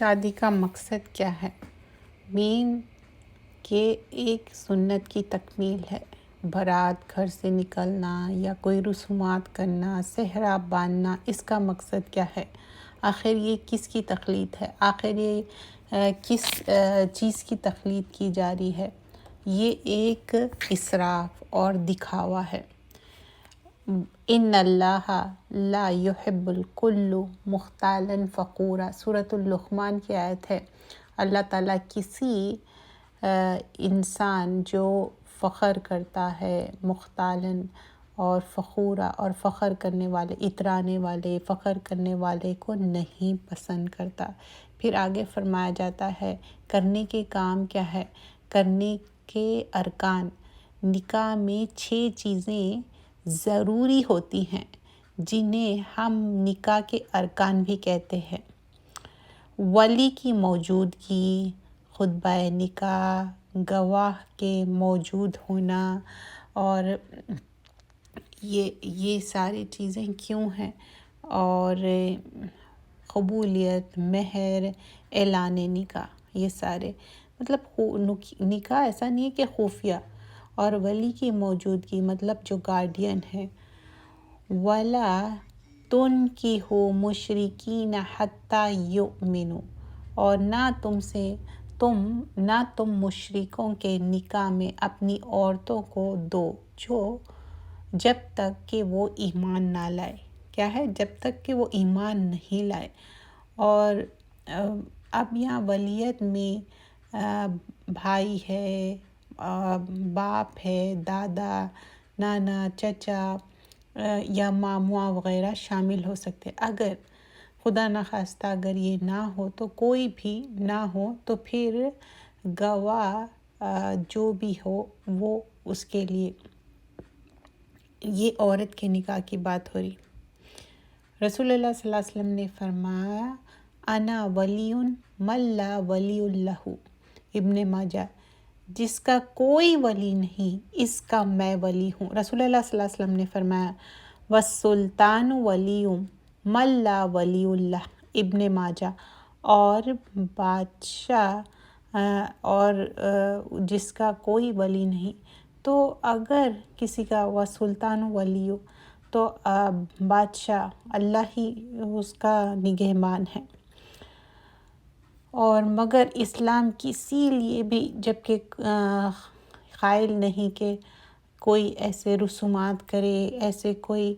شادی کا مقصد کیا ہے؟ مین کہ ایک سنت کی تکمیل ہے۔ بارات گھر سے نکلنا یا کوئی رسومات کرنا، صحرا باندھنا، اس کا مقصد کیا ہے؟ آخر یہ کس کی تقلید ہے؟ آخر یہ کس چیز کی تقلید کی جا رہی ہے؟ یہ ایک اسراف اور دکھاوا ہے۔ ان اللہ لا يحب الکل مختالا فخورا، سورۃ اللقمان کی آیت ہے۔ اللہ تعالیٰ کسی انسان جو فخر کرتا ہے، مختالن اور فخورا، اور فخر کرنے والے، اترانے والے، فخر کرنے والے کو نہیں پسند کرتا۔ پھر آگے فرمایا جاتا ہے کرنے کے کام کیا ہے؟ کرنے کے ارکان۔ نکاح میں 6 چیزیں ضروری ہوتی ہیں جنہیں ہم نکاح کے ارکان بھی کہتے ہیں۔ ولی کی موجودگی، خطبہ نکاح، گواہ کے موجود ہونا، اور یہ ساری چیزیں کیوں ہیں، اور قبولیت، مہر، اعلان نکاح، یہ سارے مطلب نکاح ایسا نہیں ہے کہ خفیہ، اور ولی کی موجودگی مطلب جو گارڈین ہے۔ وَلَا تُنْكِحُوا مُشْرِكِينَ حَتَّى يُؤْمِنُوا، اور نہ تم مشرکوں کے نکاح میں اپنی عورتوں کو دو جو جب تک کہ وہ ایمان نہ لائے۔ کیا ہے؟ جب تک کہ وہ ایمان نہیں لائے۔ اور اب یہاں ولیت میں بھائی ہے، باپ ہے، دادا، نانا، چچا یا ماموا وغیرہ شامل ہو سکتے۔ اگر خدا نخواستہ اگر یہ نہ ہو تو کوئی بھی نہ ہو تو پھر گواہ جو بھی ہو وہ اس کے لیے، یہ عورت کے نکاح کی بات ہو رہی۔ رسول اللہ صلی اللہ علیہ وسلم نے فرمایا انا ولی من لا ولی لہ، ابن ماجہ، جس کا کوئی ولی نہیں اس کا میں ولی ہوں۔ رسول اللہ صلی اللہ علیہ وسلم نے فرمایا والسلطان ولی من لا ولی لہ، ابن ماجہ، اور بادشاہ اور جس کا کوئی ولی نہیں۔ تو اگر کسی کا سلطان ولی تو بادشاہ اللہ ہی اس کا نگہبان ہے۔ اور مگر اسلام کسی لیے بھی جبکہ قائل نہیں کہ کوئی ایسے رسومات کرے، ایسے کوئی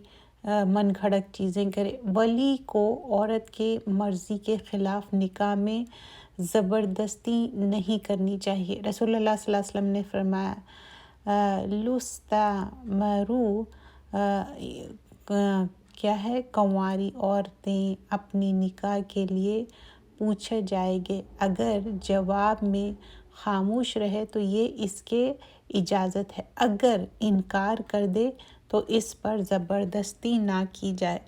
من گھڑت چیزیں کرے۔ ولی کو عورت کے مرضی کے خلاف نکاح میں زبردستی نہیں کرنی چاہیے۔ رسول اللہ صلی اللہ علیہ وسلم نے فرمایا لُسْتَمَرُوا، کیا ہے؟ کنواری عورتیں اپنی نکاح کے لیے پوچھے جائیں گے، اگر جواب میں خاموش رہے تو یہ اس کے اجازت ہے، اگر انکار کر دے تو اس پر زبردستی نہ کی جائے۔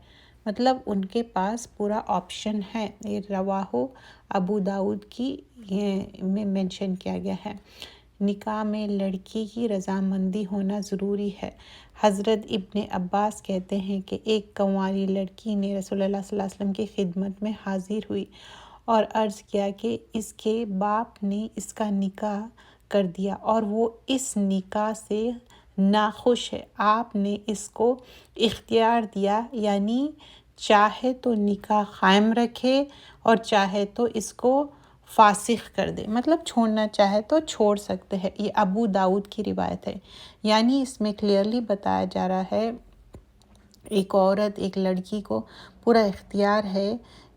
مطلب ان کے پاس پورا آپشن ہے۔ یہ رواہ ابو داؤد کی میں منشن کیا گیا ہے۔ نکاح میں لڑکی کی رضامندی ہونا ضروری ہے۔ حضرت ابن عباس کہتے ہیں کہ ایک کنواری لڑکی نے رسول اللہ صلی اللہ علیہ وسلم کی خدمت میں حاضر ہوئی اور عرض کیا کہ اس کے باپ نے اس کا نکاح کر دیا اور وہ اس نکاح سے ناخوش ہے۔ آپ نے اس کو اختیار دیا، یعنی چاہے تو نکاح قائم رکھے اور چاہے تو اس کو فاسخ کر دے، مطلب چھوڑنا چاہے تو چھوڑ سکتے ہیں۔ یہ ابو داؤد کی روایت ہے۔ یعنی اس میں کلیئرلی بتایا جا رہا ہے ایک عورت، ایک لڑکی کو پورا اختیار ہے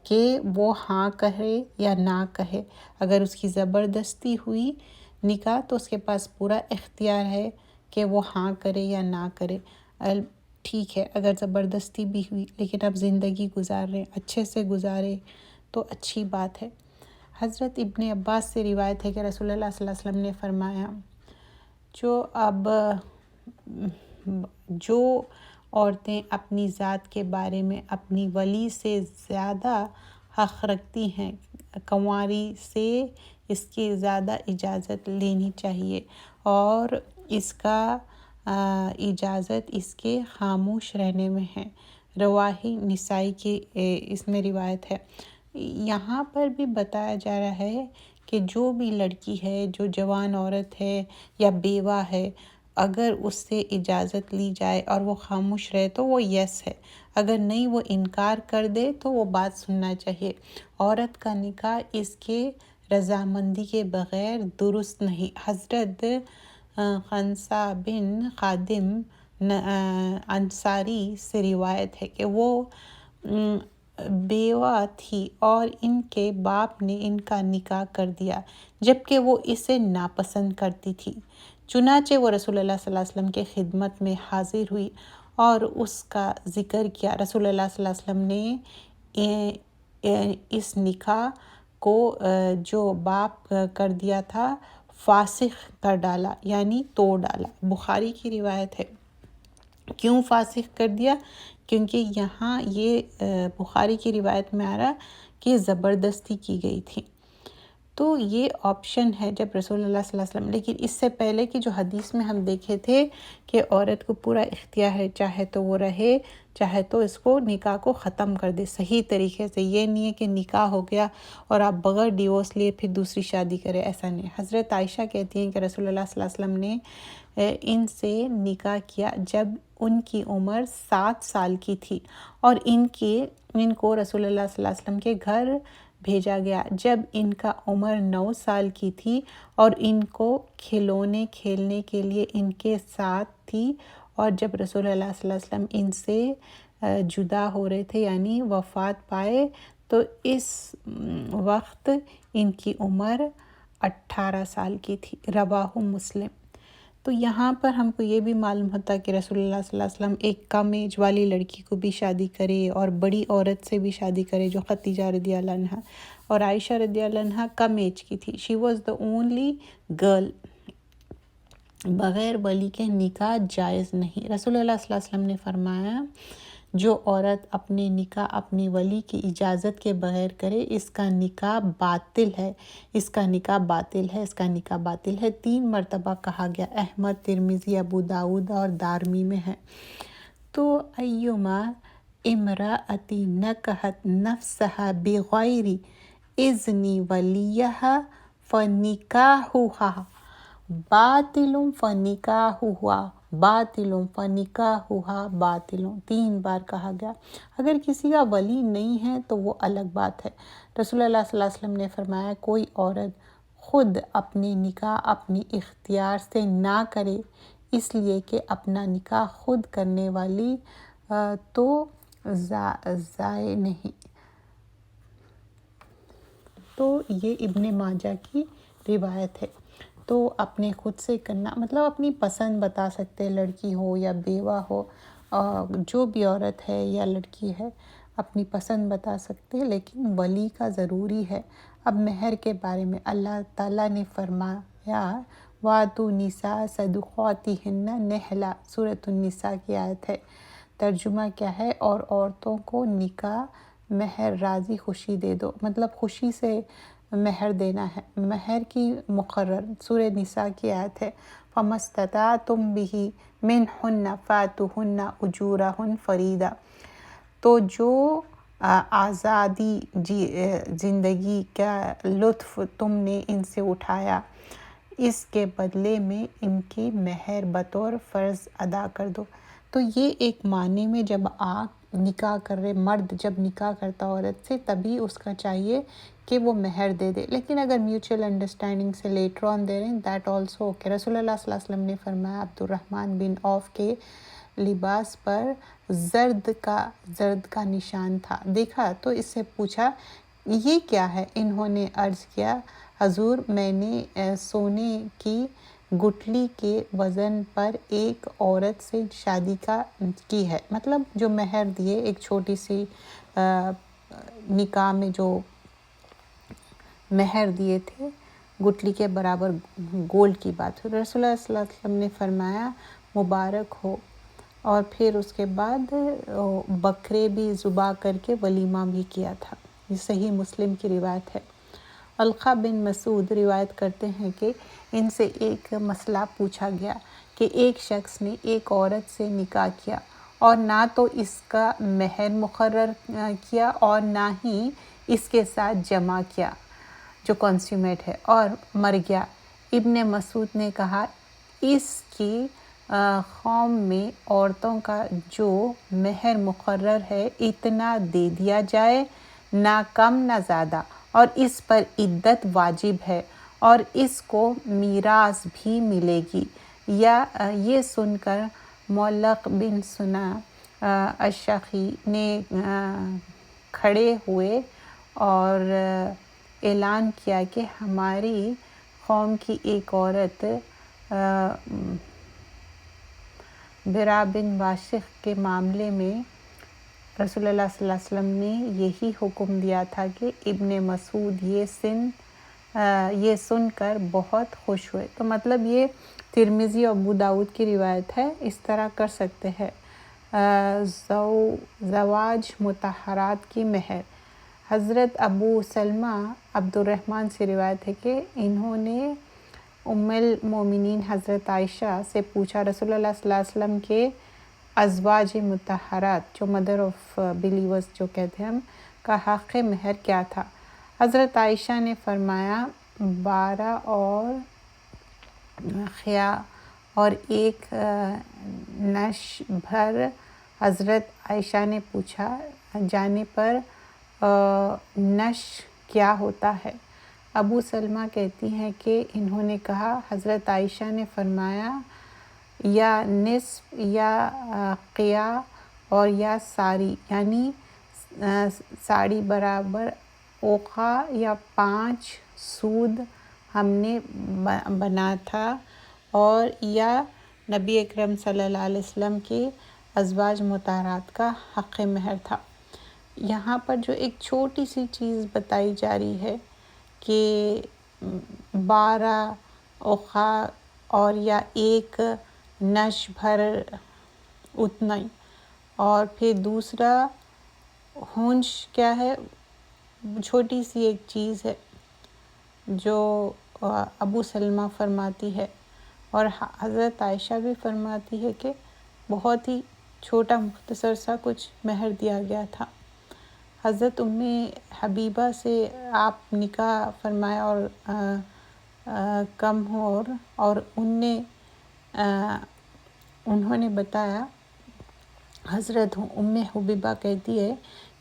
کہ وہ ہاں کہے یا نہ کہے۔ اگر اس کی زبردستی ہوئی نکاح تو اس کے پاس پورا اختیار ہے کہ وہ ہاں کرے یا نہ کرے۔ ٹھیک ہے، اگر زبردستی بھی ہوئی لیکن اب زندگی گزار رہے، اچھے سے گزارے تو اچھی بات ہے۔ حضرت ابن عباس سے روایت ہے کہ رسول اللہ صلی اللہ علیہ وسلم نے فرمایا جو عورتیں اپنی ذات کے بارے میں اپنی ولی سے زیادہ حق رکھتی ہیں، کنواری سے اس کی زیادہ اجازت لینی چاہیے، اور اس کا اجازت اس کے خاموش رہنے میں ہے۔ رواہ نسائی کی اس میں روایت ہے۔ یہاں پر بھی بتایا جا رہا ہے کہ جو بھی لڑکی ہے، جو جوان عورت ہے یا بیوہ ہے، اگر اس سے اجازت لی جائے اور وہ خاموش رہے تو وہ یس ہے، اگر نہیں وہ انکار کر دے تو وہ بات سننا چاہیے۔ عورت کا نکاح اس کے رضامندی کے بغیر درست نہیں۔ حضرت خنسا بن خادم انصاری سے روایت ہے کہ وہ بیوہ تھی اور ان کے باپ نے ان کا نکاح کر دیا جبکہ وہ اسے ناپسند کرتی تھی۔ چنانچہ وہ رسول اللہ صلی اللہ علیہ وسلم کے خدمت میں حاضر ہوئی اور اس کا ذکر کیا۔ رسول اللہ صلی اللہ علیہ وسلم نے اس نکاح کو جو باپ کر دیا تھا فاسخ کر ڈالا، یعنی توڑ ڈالا۔ بخاری کی روایت ہے۔ کیوں فاسخ کر دیا؟ کیونکہ یہاں یہ بخاری کی روایت میں آ رہا کہ زبردستی کی گئی تھی۔ تو یہ آپشن ہے جب رسول اللہ صلی اللہ علیہ وسلم، لیکن اس سے پہلے کی جو حدیث میں ہم دیکھے تھے کہ عورت کو پورا اختیار ہے، چاہے تو وہ رہے، چاہے تو اس کو نکاح کو ختم کر دے صحیح طریقے سے۔ یہ نہیں ہے کہ نکاح ہو گیا اور آپ بغیر ڈیورس لیے پھر دوسری شادی کرے، ایسا نہیں۔ حضرت عائشہ کہتی ہیں کہ رسول اللہ صلی اللہ علیہ وسلم نے ان سے نکاح کیا جب ان کی عمر 7 سال کی تھی اور ان کو رسول اللہ صلی اللہ علیہ وسلم کے گھر بھیجا گیا جب ان کا عمر 9 سال کی تھی اور ان کو کھلونے کھیلنے کے لیے ان کے ساتھ تھی، اور جب رسول اللہ صلی اللہ علیہ وسلم ان سے جدا ہو رہے تھے یعنی وفات پائے تو اس وقت ان کی عمر 18 سال کی تھی۔ رواہ مسلم۔ تو یہاں پر ہم کو یہ بھی معلوم ہوتا کہ رسول اللہ صلی اللہ علیہ وسلم ایک کم ایج والی لڑکی کو بھی شادی کرے اور بڑی عورت سے بھی شادی کرے جو خدیجہ رضی اللہ عنہ، اور عائشہ رضی اللہ عنہ کم ایج کی تھی۔ She was the only girl. بغیر ولی کے نکاح جائز نہیں۔ رسول اللہ صلی اللہ علیہ وسلم نے فرمایا جو عورت اپنے نکاح اپنی ولی کی اجازت کے بغیر کرے اس کا نکاح باطل ہے، اس کا نکاح باطل ہے، اس کا نکاح باطل ہے۔ 3 مرتبہ کہا گیا۔ احمد، ترمذی، ابو داؤد اور دارمی میں ہے۔ تو ایما امرأۃ نکحت نفسها بغیر اذن ولیہا فنکاحها باطل فنکاحها باطل 3 بار کہا گیا۔ اگر کسی کا ولی نہیں ہے تو وہ الگ بات ہے۔ رسول اللہ صلی اللہ علیہ وسلم نے فرمایا کوئی عورت خود اپنے نکاح اپنی اختیار سے نہ کرے اس لیے کہ اپنا نکاح خود کرنے والی تو ضائع نہیں۔ تو یہ ابن ماجہ کی روایت ہے۔ تو اپنے خود سے کرنا مطلب اپنی پسند بتا سکتے، لڑکی ہو یا بیوہ ہو، جو بھی عورت ہے یا لڑکی ہے اپنی پسند بتا سکتے، لیکن ولی کا ضروری ہے۔ اب مہر کے بارے میں اللہ تعالیٰ نے فرمایا وَآتُوا النِّسَاءَ صَدُقَاتِهِنَّ نِحْلَةً، سورۃ النساء کی آیت ہے۔ ترجمہ کیا ہے؟ اور عورتوں کو نکاح مہر راضی خوشی دے دو، مطلب خوشی سے مہر دینا ہے۔ مہر کی مقرر سورہ نساء کی آیت ہے فَمَا اسْتَطَعْتُم بِهِ مِنْهُنَّ فَآتُوهُنَّ أُجُورَهُنَّ فَرِيضَةً۔ تو جو آزادی زندگی کا لطف تم نے ان سے اٹھایا اس کے بدلے میں ان کی مہر بطور فرض ادا کر دو۔ تو یہ ایک معنی میں جب آپ نکاح کر رہے، مرد جب نکاح کرتا عورت سے تبھی اس کا چاہیے کہ وہ مہر دے دے، لیکن اگر میوچل انڈرسٹینڈنگ سے لیٹر آن دے رہے ہیں دیٹ آلسو اوکے۔ رسول اللہ صلی اللہ علیہ وسلم نے فرمایا عبد الرحمن بن عوف کے لباس پر زرد کا نشان تھا، دیکھا تو اس سے پوچھا یہ کیا ہے؟ انہوں نے عرض کیا حضور میں نے سونے کی گٹھلی کے وزن پر ایک عورت سے شادی کی ہے، مطلب جو مہر دیے ایک چھوٹی سی نکاح میں جو مہر دیے تھے گٹھلی کے برابر گولڈ کی بات ہوئی۔ رسول اللہ صلی اللہ علیہ وسلم نے فرمایا مبارک ہو، اور پھر اس کے بعد بکرے بھی ذبح کر کے ولیمہ بھی کیا تھا۔ یہ صحیح مسلم کی روایت ہے۔ علقہ بن مسعود روایت کرتے ہیں کہ ان سے ایک مسئلہ پوچھا گیا کہ ایک شخص نے ایک عورت سے نکاح کیا اور نہ تو اس کا مہر مقرر کیا اور نہ ہی اس کے ساتھ جمع کیا جو کنسیومیٹ ہے، اور مر گیا۔ ابن مسعود نے کہا اس کی قوم میں عورتوں کا جو مہر مقرر ہے اتنا دے دیا جائے، نہ کم نہ زیادہ، اور اس پر عدت واجب ہے اور اس کو میراث بھی ملے گی۔ یا یہ سن کر معلق بن سنا الشقی نے کھڑے ہوئے اور اعلان کیا کہ ہماری قوم کی ایک عورت برا بن واشق کے معاملے میں رسول اللہ صلی اللہ علیہ وسلم نے یہی حکم دیا تھا کہ ابن مسعود یہ سن کر بہت خوش ہوئے۔ تو مطلب یہ ترمذی اور ابو داؤد کی روایت ہے، اس طرح کر سکتے ہیں۔ زواج مطہرات کی مہر۔ حضرت ابو سلمہ عبد الرحمن سے روایت ہے کہ انہوں نے ام المومنین حضرت عائشہ سے پوچھا رسول اللہ صلی اللہ علیہ وسلم کے ازواج مطہرات جو مدر آف بلیورز جو کہتے ہیں ہم کا حق مہر کیا تھا۔ حضرت عائشہ نے فرمایا 12 اور خیا اور 1 نش بھر۔ حضرت عائشہ نے پوچھا جانے پر نش کیا ہوتا ہے؟ ابو سلمہ کہتی ہیں کہ انہوں نے کہا حضرت عائشہ نے فرمایا یا نصف یا قیہ اور یا ساری، یعنی ساڑی برابر اوقا یا 5 سود ہم نے بنا تھا، اور یا نبی اکرم صلی اللہ علیہ وسلم کے ازواج مطہرات کا حق مہر تھا۔ یہاں پر جو ایک چھوٹی سی چیز بتائی جا رہی ہے کہ 12 اوقا اور یا 1 نش بھر اتنا ہی، اور پھر دوسرا ہونش کیا ہے، چھوٹی سی ایک چیز ہے جو ابو سلمہ فرماتی ہے، اور حضرت عائشہ بھی فرماتی ہے کہ بہت ہی چھوٹا مختصر سا کچھ مہر دیا گیا تھا۔ حضرت ام حبیبہ سے آپ نکاح فرمایا اور کم ہو، اور انہوں نے بتایا، حضرت ام حبیبہ کہتی ہے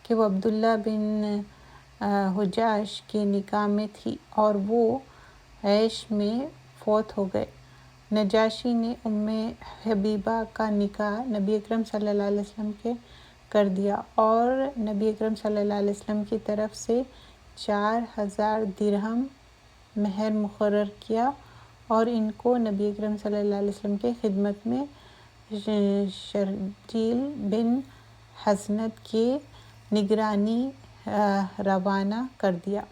کہ وہ عبداللہ بن حجاش کے نکاح میں تھی اور وہ عیش میں فوت ہو گئے۔ نجاشی نے ام حبیبہ کا نکاح نبی اکرم صلی اللہ علیہ وسلم کے کر دیا، اور نبی اکرم صلی اللہ علیہ وسلم کی طرف سے 4000 درہم مہر مقرر کیا، اور ان کو نبی اکرم صلی اللہ علیہ وسلم کے خدمت میں شرجیل بن حسنت کی نگرانی روانہ کر دیا۔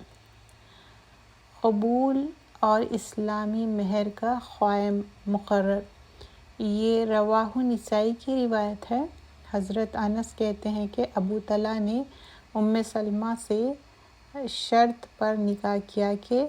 قبول اور اسلامی مہر کا قائم مقرر۔ یہ رواہ نسائی کی روایت ہے۔ حضرت انس کہتے ہیں کہ ابو طلحہ نے ام سلمہ سے شرط پر نکاح کیا کہ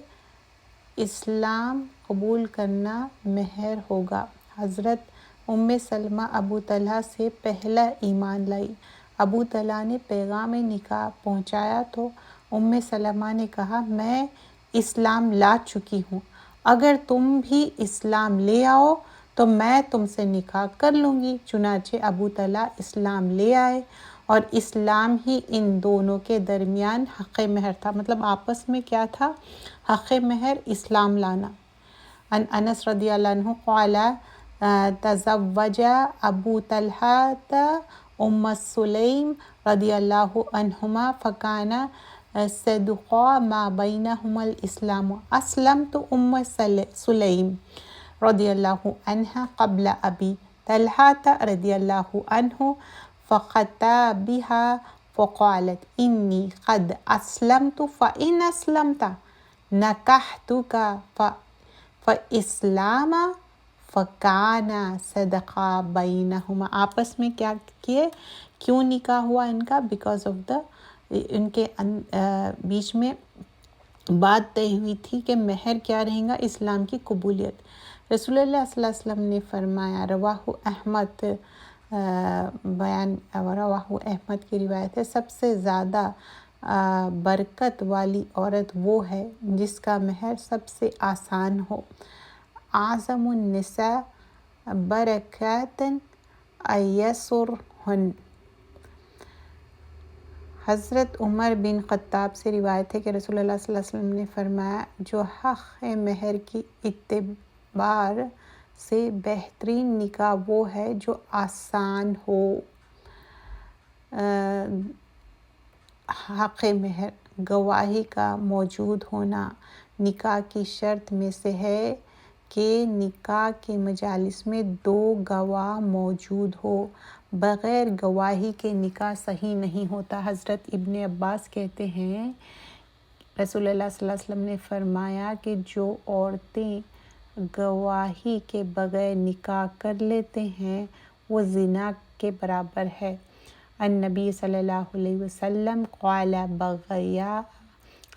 اسلام قبول کرنا مہر ہوگا۔ حضرت ام سلمہ ابو طلحہ سے پہلا ایمان لائی۔ ابو طلحہ نے پیغام نکاح پہنچایا تو ام سلمہ نے کہا میں اسلام لا چکی ہوں، اگر تم بھی اسلام لے آؤ تو میں تم سے نکاح کر لوں گی۔ چنانچہ ابو طلحہ اسلام لے آئے اور اسلام ہی ان دونوں کے درمیان حق مہر تھا۔ مطلب آپس میں کیا تھا؟ حق مہر، اسلام لانا۔ انس رضی اللہ عنہ قال تزوج ابو طلحہ ام سلیم رضی اللہ عنہما فکان صدقا ما بینہما الاسلام اسلمت ام سلیم رضی اللہ عنہ قبل ابی طلحہ رضی اللہ عنہ فخطبها فقالت انی قد اسلمت فإن اسلمت نکحتک فاسلام فکان صدقا بینہما۔ آپس میں کیا کیے؟ کیوں نکاح ہوا ان کا؟ بیکاز آف ان کے بیچ میں بات طے ہوئی تھی کہ مہر کیا رہیں گا؟ اسلام کی قبولیت۔ رسول اللہ صلی اللہ علیہ وسلم نے فرمایا، رواہ احمد بیان رواہ احمد کی روایت ہے، سب سے زیادہ برکت والی عورت وہ ہے جس کا مہر سب سے آسان ہو۔ اعظم النساء برکات ایسرہن۔ حضرت عمر بن خطاب سے روایت ہے کہ رسول اللہ صلی اللہ علیہ وسلم نے فرمایا، جو حق مہر کی اعتبار سے بہترین نکاح وہ ہے جو آسان ہو۔ حق مہر، گواہی کا موجود ہونا نکاح کی شرط میں سے ہے کہ نکاح کے مجالس میں 2 گواہ موجود ہو۔ بغیر گواہی کے نکاح صحیح نہیں ہوتا۔ حضرت ابن عباس کہتے ہیں رسول اللہ صلی اللہ علیہ وسلم نے فرمایا کہ جو عورتیں گواہی کے بغیر نکاح کر لیتے ہیں وہ زنا کے برابر ہے۔ النبی صلی اللہ علیہ وسلم قال بغیا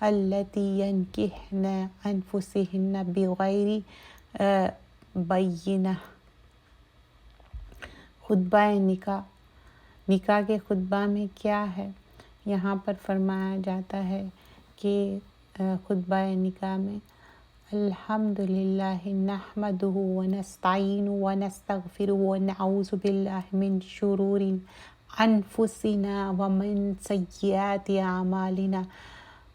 اللاتی ینکحن انفسہن بغیر بینہ۔ خطبہ نکاح، نکاح کے خطبہ میں کیا ہے؟ یہاں پر فرمایا جاتا ہے کہ خطبہ نکاح میں الحمدللہ نحمدہ ونستعینہ ونستغفرہ ونعوذ باللہ من شرور انفسنا ومن سیئات اعمالنا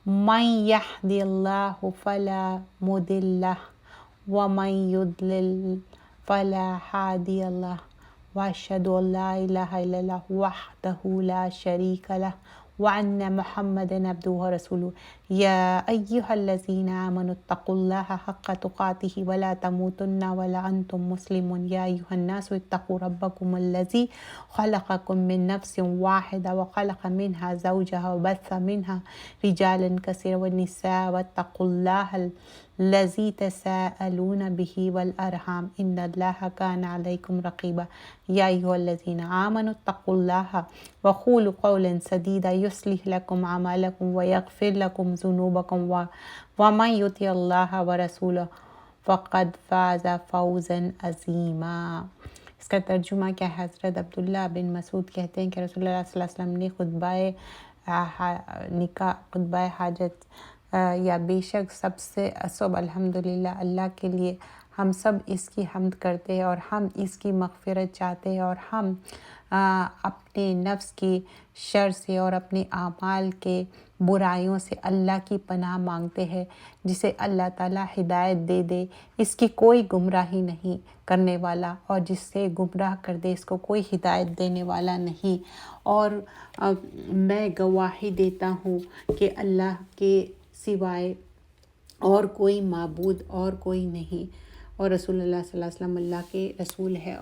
من یہد اللہ فلا مضل لہ ومن یضلل فلا ہادی لہ واشہد ان لا الہ الا اللہ وحدہ لا شریک لہ وان محمدا عبدہ ورسولہ یا ایہا الذین آمنوا اتقوا اللہ حق تقاتہ ولا تموتن ولا انتم مسلمون یا ایہا الناس اتقوا ربکم الذی خلقکم من نفس واحدہ وخلق منہا زوجہا وبث منہا رجالا کثیرا والنساء واتقوا اللہ الذی تساءلون بہ والارحام ان اللہ کان علیکم رقیبا یا ایہا الذین آمنوا اتقوا اللہ وقولوا قولا سدیدا یصلح لکم اعمالکم ویغفر لکم ذنوبکم ومن یطع اللہ ورسولہ فقد فاز فوزا عظیما۔ اس کا ترجمہ کیا ہے؟ حضرت عبداللہ بن مسعود کہتے ہیں کہ رسول اللہ صلی اللہ علیہ وسلم نے خطبہ نکاح، خطبہ حاجت یا بے شک سب الحمدللہ اللہ کے لیے، ہم سب اس کی حمد کرتے ہیں اور ہم اس کی مغفرت چاہتے ہیں اور ہم اپنے نفس کی شر سے اور اپنے اعمال کے برائیوں سے اللہ کی پناہ مانگتے ہیں، جسے اللہ تعالیٰ ہدایت دے دے، اس کی کوئی گمراہی نہیں کرنے والا، اور جس سے گمراہ کر دے اس کو کوئی ہدایت دینے والا نہیں۔ اور میں گواہی دیتا ہوں کہ اللہ کے سوائے اور کوئی معبود اور کوئی نہیں، اور رسول اللہ صلی اللہ علیہ وسلم اللہ کے رسول ہے۔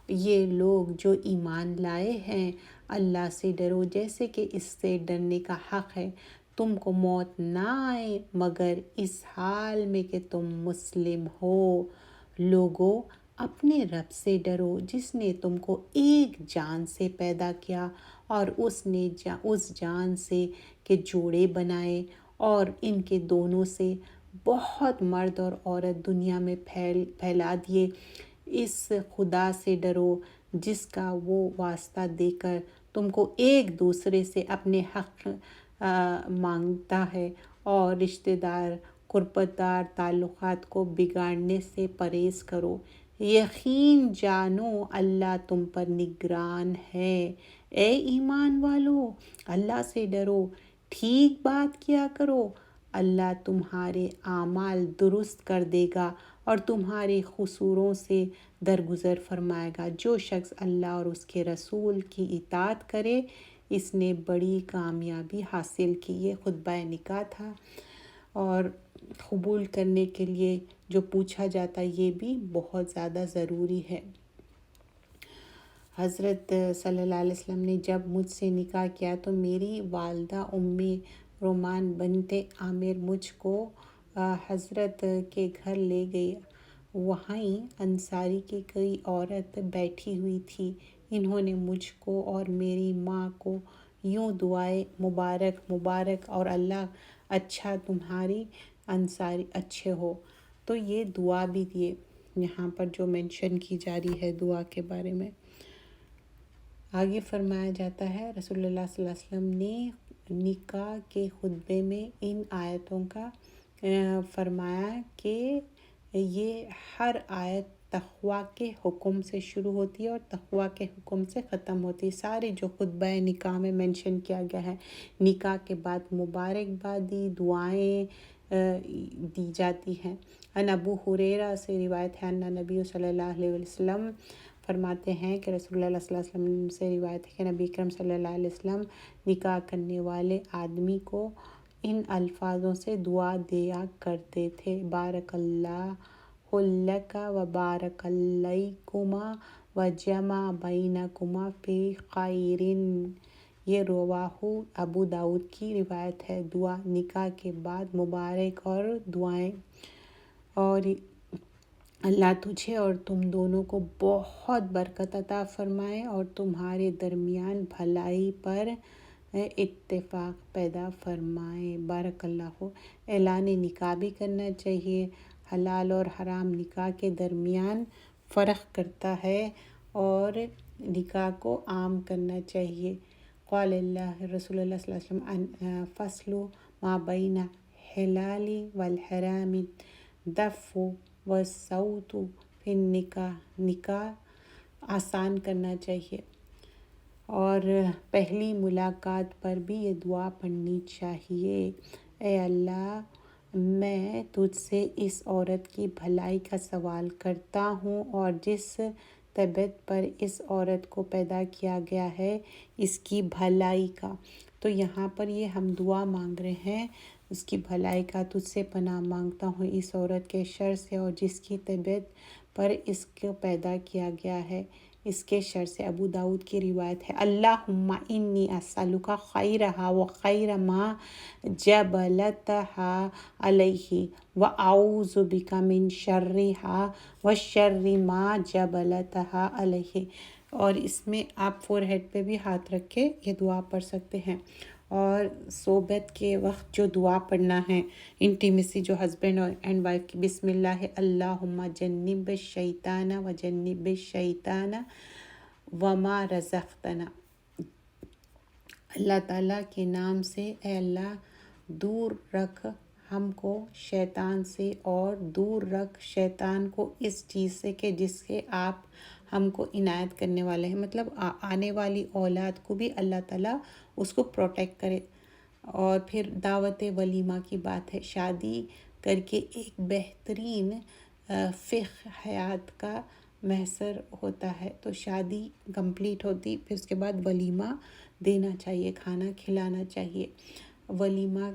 یہ لوگ جو ایمان لائے ہیں اللہ سے ڈرو جیسے کہ اس سے ڈرنے کا حق ہے، تم کو موت نہ آئے مگر اس حال میں کہ تم مسلم ہو۔ لوگو اپنے رب سے ڈرو جس نے تم کو ایک جان سے پیدا کیا اور اس نے اس جان سے کہ جوڑے بنائے اور ان کے دونوں سے بہت مرد اور عورت دنیا میں پھیلا دیے۔ اس خدا سے ڈرو جس کا وہ واسطہ دے کر تم کو ایک دوسرے سے اپنے حق مانگتا ہے، اور رشتہ دار قربت دار تعلقات کو بگاڑنے سے پرہیز کرو۔ یقین جانو اللہ تم پر نگران ہے۔ اے ایمان والو اللہ سے ڈرو، ٹھیک بات کیا کرو، اللہ تمہارے اعمال درست کر دے گا اور تمہارے قصوروں سے درگزر فرمائے گا۔ جو شخص اللہ اور اس کے رسول کی اطاعت کرے اس نے بڑی کامیابی حاصل کی۔ یہ خطبہ نکاح تھا، اور قبول کرنے کے لیے جو پوچھا جاتا یہ بھی بہت زیادہ ضروری ہے۔ حضرت صلی اللہ علیہ وسلم نے جب مجھ سے نکاح کیا تو میری والدہ رومان بنت عامر مجھ کو حضرت کے گھر لے گئی۔ وہیں انصاری کی کوئی عورت بیٹھی ہوئی تھی۔ انہوں نے مجھ کو اور میری ماں کو یوں دعائیں مبارک اور اللہ اچھا تمہاری انصاری اچھے ہو، تو یہ دعا بھی دیے یہاں پر جو مینشن کی جا رہی ہے دعا کے بارے میں۔ آگے فرمایا جاتا ہے رسول اللہ صلی اللہ علیہ وسلم نے نکاح کے خطبے میں ان آیتوں کا فرمایا کہ یہ ہر آیت تقویٰ کے حکم سے شروع ہوتی ہے اور تقویٰ کے حکم سے ختم ہوتی ہے۔ سارے جو خطبہ نکاح میں منشن کیا گیا ہے، نکاح کے بعد مبارکبادی دعائیں دی جاتی ہیں۔ ان ابو ہریرہ سے روایت ہے ان نبی صلی اللہ علیہ وسلم فرماتے ہیں کہ رسول اللہ صلی اللہ علیہ وسلم سے روایت ہے کہ نبی اکرم صلی اللہ علیہ وسلم نکاح کرنے والے آدمی کو ان الفاظوں سے دعا دیا کرتے تھے: بارک اللہ لک و بارک علیکما و جمع بینکما فی خیر۔ یہ رواہ ابو داؤد کی روایت ہے۔ دعا نکاح کے بعد مبارک اور دعائیں: اور اللہ تجھے اور تم دونوں کو بہت برکت عطا فرمائے اور تمہارے درمیان بھلائی پر اتفاق پیدا فرمائے۔ بارک اللہ ہو۔ اعلان نکاح بھی کرنا چاہیے۔ حلال اور حرام نکاح کے درمیان فرق کرتا ہے اور نکاح کو عام کرنا چاہیے۔ قال اللہ، رسول اللہ صلی اللہ علیہ وسلم، فصل ما بین حلال والحرام دف والصوت فی النکاح، نکاح آسان کرنا چاہیے اور پہلی ملاقات پر بھی یہ دعا پڑھنی چاہیے: اے اللہ، میں تجھ سے اس عورت کی بھلائی کا سوال کرتا ہوں اور جس طبیعت پر اس عورت کو پیدا کیا گیا ہے اس کی بھلائی کا۔ تو یہاں پر یہ ہم دعا مانگ رہے ہیں اس کی بھلائی کا، تجھ سے پناہ مانگتا ہوں اس عورت کے شر سے اور جس کی طبیعت پر اس کو پیدا کیا گیا ہے اس کے شر سے۔ ابو داؤد کی روایت ہے: اللہم انی اسألک خیرہا و خیر ما جبلتہا علیہ و اعوذ بک من شرہا و شر ما جبلتہا علیہ۔ اور اس میں آپ فور ہیڈ پہ بھی ہاتھ رکھ کے یہ دعا پڑھ سکتے ہیں۔ اور صحبت کے وقت جو دعا پڑھنا ہے، انٹیمیسی جو ہسبینڈ اینڈ وائف کی: بسم اللہ اللہم جنب الشیطان و جنب الشیطان وما رزقتنا۔ اللہ تعالیٰ کے نام سے اے اللہ دور رکھ ہم کو شیطان سے اور دور رکھ شیطان کو اس چیز سے کہ جس کے آپ ہم کو عنایت کرنے والے ہیں، مطلب آنے والی اولاد کو بھی اللہ تعالیٰ اس کو پروٹیکٹ کرے۔ اور پھر دعوت ولیمہ کی بات ہے، شادی کر کے ایک بہترین فقہ حیات کا محضر ہوتا ہے، تو شادی کمپلیٹ ہوتی پھر اس کے بعد ولیمہ دینا چاہیے، کھانا کھلانا چاہیے۔ ولیمہ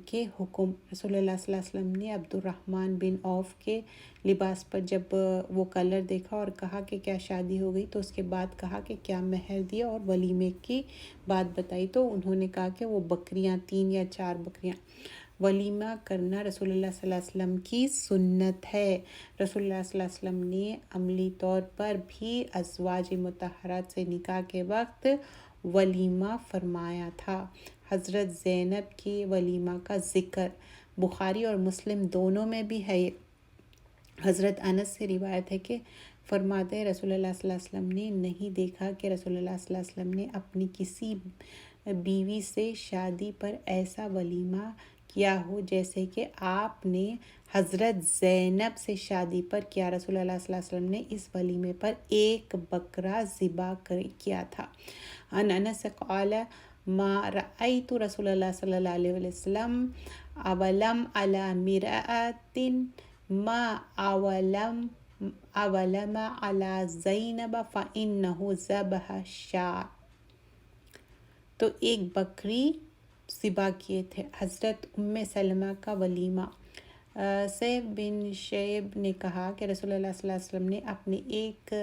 کے حکم: رسول اللہ صلی اللہ علیہ وسلم نے عبد الرحمن بن عوف کے لباس پر جب وہ کلر دیکھا اور کہا کہ کیا شادی ہو گئی، تو اس کے بعد کہا کہ کیا مہر دیا اور ولیمے کی بات بتائی، تو انہوں نے کہا کہ وہ بکریاں 3 یا 4 بکریاں۔ ولیمہ کرنا رسول اللہ صلی اللہ علیہ وسلم کی سنت ہے۔ رسول اللہ صلی اللہ علیہ وسلم نے عملی طور پر بھی ازواج مطہرات سے نکاح کے وقت ولیمہ فرمایا تھا۔ حضرت زینب کی ولیمہ کا ذکر بخاری اور مسلم دونوں میں بھی ہے۔ حضرت انس سے روایت ہے کہ فرماتے ہیں رسول اللہ صلی اللہ علیہ وسلم نے نہیں دیکھا کہ رسول اللہ صلی اللہ علیہ وسلم نے اپنی کسی بیوی سے شادی پر ایسا ولیمہ کیا ہو جیسے کہ آپ نے حضرت زینب سے شادی پر کیا۔ رسول اللہ صلی اللہ علیہ وسلم نے اس ولیمے پر 1 بکرا ذبح کیا تھا۔ ان انس قال ما رأیت رسول اللہ صلی اللہ علیہ وسلم اولم علی مرأۃ ما اولم علی زینب فإنہ ذبح شاۃ۔ تو 1 بکری ذبح کیے تھے۔ حضرت ام سلمہ کا ولیمہ: سیف بن شیب نے کہا کہ رسول اللہ صلی اللہ علیہ وسلم نے اپنے ایک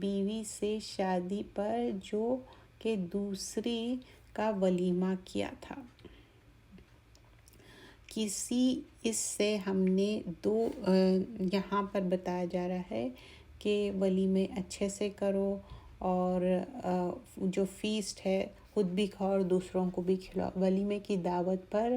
بیوی سے شادی پر جو کہ دوسری کا ولیمہ کیا تھا۔ اس سے ہم نے 2 یہاں پر بتایا جا رہا ہے کہ ولیمے اچھے سے کرو اور جو فیسٹ ہے خود بھی کھاؤ اور دوسروں کو بھی کھلاؤ۔ ولیمے کی دعوت پر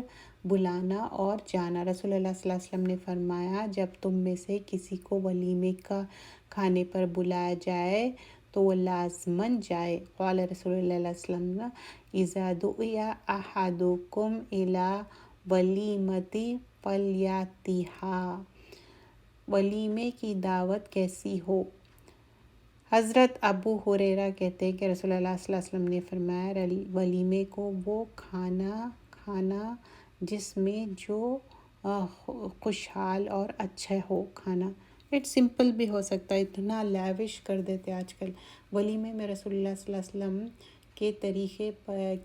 بلانا اور جانا: رسول اللہ صلی اللہ علیہ وسلم نے فرمایا جب تم میں سے کسی کو ولیمے کا کھانے پر بلایا جائے تو وہ لازماً جائے۔ قال رسول اللہ علیہ وسلم اذا دعی احدکم الی ولیمۃ فلیاتھا، ولیمے کی دعوت کیسی ہو؟ حضرت ابو ہریرہ کہتے ہیں کہ رسول اللہ صلی اللہ علیہ وسلم نے فرمایا ولیمے کو وہ کھانا جس میں جو خوشحال اور اچھا ہو کھانا۔ سمپل بھی ہو سکتا ہے، اتنا لیوش کر دیتے آج کل۔ ولیمے میں رسول اللہ صلی اللہ علیہ وسلم کے طریقے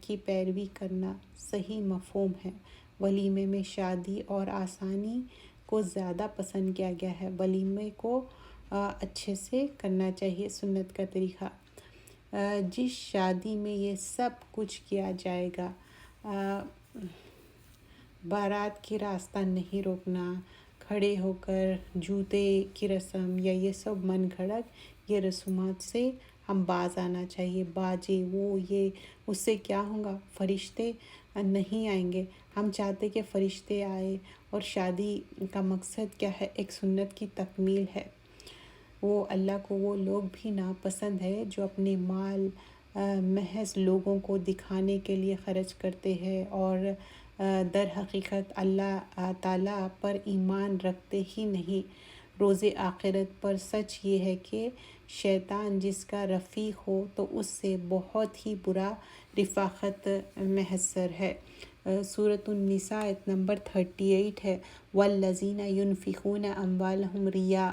کی پیروی کرنا صحیح مفہوم ہے۔ ولیمے میں شادی اور آسانی کو زیادہ پسند کیا گیا ہے۔ ولیمے کو اچھے سے کرنا چاہیے، سنت کا طریقہ۔ جس شادی میں یہ سب کچھ کیا جائے گا، بارات کی راستہ نہیں روکنا، کھڑے ہو کر جوتے کی رسم یا یہ سب من گھڑت یہ رسومات سے ہم باز آنا چاہیے۔ باجے وہ یہ، اس سے کیا ہوگا؟ فرشتے نہیں آئیں گے۔ ہم چاہتے کہ فرشتے آئے، اور شادی کا مقصد کیا ہے؟ ایک سنت کی تکمیل ہے۔ وہ اللہ کو وہ لوگ بھی ناپسند ہے جو اپنے مال محض لوگوں کو دکھانے کے لیے خرچ کرتے ہیں اور در حقیقت اللہ تعالیٰ پر ایمان رکھتے ہی نہیں۔ روز آخرت پر سچ یہ ہے کہ شیطان جس کا رفیق ہو تو اس سے بہت ہی برا رفاقت محسر ہے۔ سورۃ النساء آیت نمبر 38 ہے، والذین ینفقون اموالہم رئاء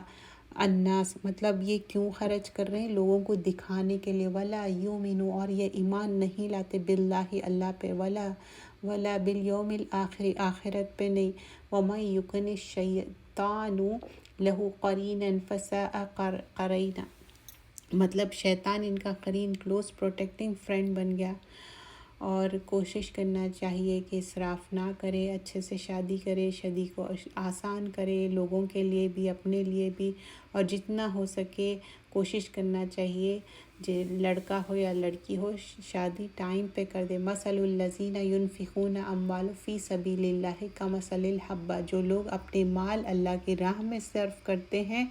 الناس، مطلب یہ کیوں خرچ کر رہے ہیں؟ لوگوں کو دکھانے کے لیے۔ ولا یؤمنون، اور یہ ایمان نہیں لاتے، باللہ اللہ پہ، ولا بالیوم الآخر، آخرت پہ نہیں۔ ومن یکن الشیطان لہ قرینا فساء قرینا، مطلب شیطان ان کا قرین، کلوز پروٹیکٹنگ فرینڈ بن گیا۔ اور کوشش کرنا چاہیے کہ اسراف نہ کرے، اچھے سے شادی کرے، شادی کو آسان کرے، لوگوں کے لیے بھی اپنے لیے بھی، اور جتنا ہو سکے کوشش کرنا چاہیے لڑکا ہو یا لڑکی ہو شادی ٹائم پہ کر دے۔ مثل الذین ینفقون اموالهم فی سبیل اللہ کمثل الحبۃ، جو لوگ اپنے مال اللہ کی راہ میں صرف کرتے ہیں،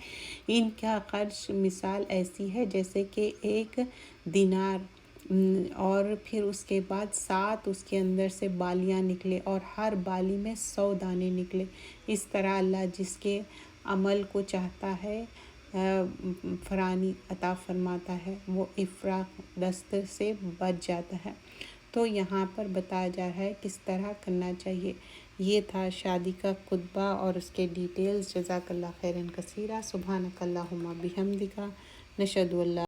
ان کا خرچ مثال ایسی ہے جیسے کہ ایک دینار، اور پھر اس کے بعد 7 اس کے اندر سے بالیاں نکلے اور ہر بالی میں 100 دانے نکلے۔ اس طرح اللہ جس کے عمل کو چاہتا ہے فراانی عطا فرماتا ہے، وہ افراط دست سے بچ جاتا ہے۔ تو یہاں پر بتایا جا رہا ہے کس طرح کرنا چاہیے۔ یہ تھا شادی کا خطبہ اور اس کے ڈیٹیلز۔ جزاک اللہ خیراً کثیرا، سبحانک اللہم بحمدک، نشہد ان لا